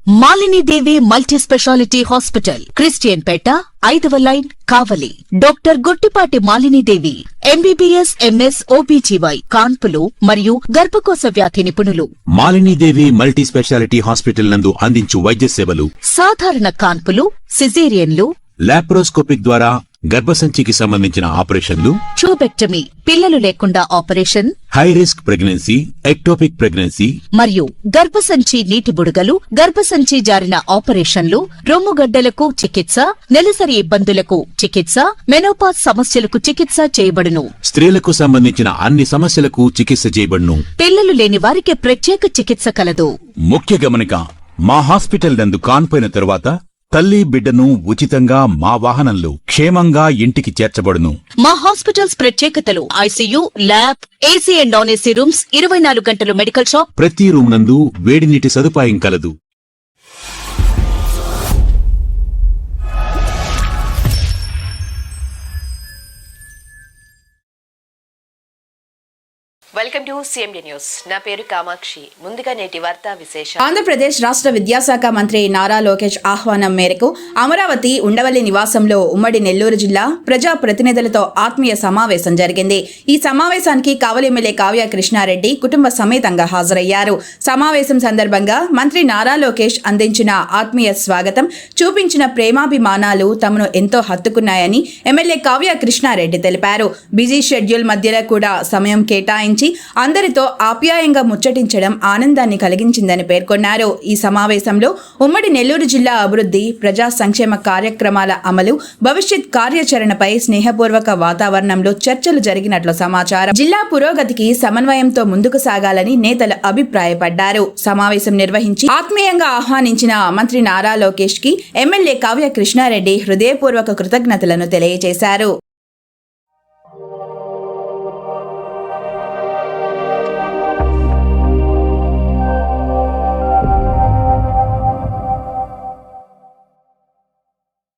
Malini Devi multi speciality hospital, Christian Peta, 5వ line, Kavali. Doctor Guttipati Malinidevi, MBBS, MS, OBGY, కాన్పులు మరియు గర్భకోశ వ్యాధి నిపుణులు. మాలినీదేవి మల్టీ స్పెషాలిటీ హాస్పిటల్ నందు అందించు వైద్య సేవలు: సాధారణ కాన్పులు, సిజేరియన్లు, లాప్రోస్కోపిక్ ద్వారా గర్భసంచికి సంబంధించిన ఆపరేషన్లు, ట్యూబెక్టమీ, పిల్లలు లేకుండా operation, high risk pregnancy, ectopic pregnancy మరియు గర్భసంచి నీటి బుడగలు, గర్భసంచి జారిన ఆపరేషన్లు, రొమ్ముగడ్డలకు చికిత్స, నెలసరి ఇబ్బందులకు చికిత్స, మెనోపాజ్ సమస్యలకు చికిత్స చేయబడును. స్త్రీలకు సంబంధించిన అన్ని సమస్యలకు చికిత్స చేయబడును. పిల్లలు లేని వారికి ప్రత్యేక చికిత్స కలదు. ముఖ్య గమనిక: మా హాస్పిటల్ నందు కాన్పోయిన తరువాత తల్లి బిడ్డను ఉచితంగా మా వాహనంలో క్షేమంగా ఇంటికి చేర్చబడును. మా హాస్పిటల్స్ ప్రత్యేకతలు: ICU, lab, AC and non AC rooms, 24 గంటలు మెడికల్ షాప్, ప్రతి రూమ్ నందు వేడి నీటి సదుపాయం కలదు. Welcome to CMD news. నా పేరు కామాక్షి. ముందుగా నేటి వార్తా విశేషం. ఆంధ్రప్రదేశ్ రాష్ట్ర విద్యాశాఖ మంత్రి నారా లోకేష్ ఆహ్వానం మేరకు అమరావతి ఉండవల్లి నివాసంలో ఉమ్మడి నెల్లూరు జిల్లా ప్రజా ప్రతినిధులతో ఆత్మీయ సమావేశం జరిగింది. ఈ సమావేశానికి కావలి ఎమ్మెల్యే కావ్య కృష్ణారెడ్డి కుటుంబ సమేతంగా హాజరయ్యారు. సమావేశం సందర్భంగా మంత్రి నారా లోకేష్ అందించిన ఆత్మీయ స్వాగతం, చూపించిన ప్రేమాభిమానాలు తమను ఎంతో హత్తుకున్నాయని ఎమ్మెల్యే కావ్య కృష్ణారెడ్డి తెలిపారు. బిజీ షెడ్యూల్ మధ్యలో కూడా సమయం కేటాయించి అందరితో ఆప్యాయంగా ముచ్చటించడం ఆనందాన్ని కలిగించిందని పేర్కొన్నారు. ఈ సమావేశంలో ఉమ్మడి నెల్లూరు జిల్లా అభివృద్ధి, ప్రజా సంక్షేమ కార్యక్రమాల అమలు, భవిష్యత్ కార్యాచరణపై స్నేహపూర్వక వాతావరణంలో చర్చలు జరిగినట్లు సమాచారం. జిల్లా పురోగతికి సమన్వయంతో ముందుకు సాగాలని నేతలు అభిప్రాయపడ్డారు. సమావేశం నిర్వహించి ఆత్మీయంగా ఆహ్వానించిన మంత్రి నారా లోకేష్ కి ఎమ్మెల్యే కావ్య కృష్ణారెడ్డి హృదయపూర్వక కృతజ్ఞతలను తెలియజేశారు.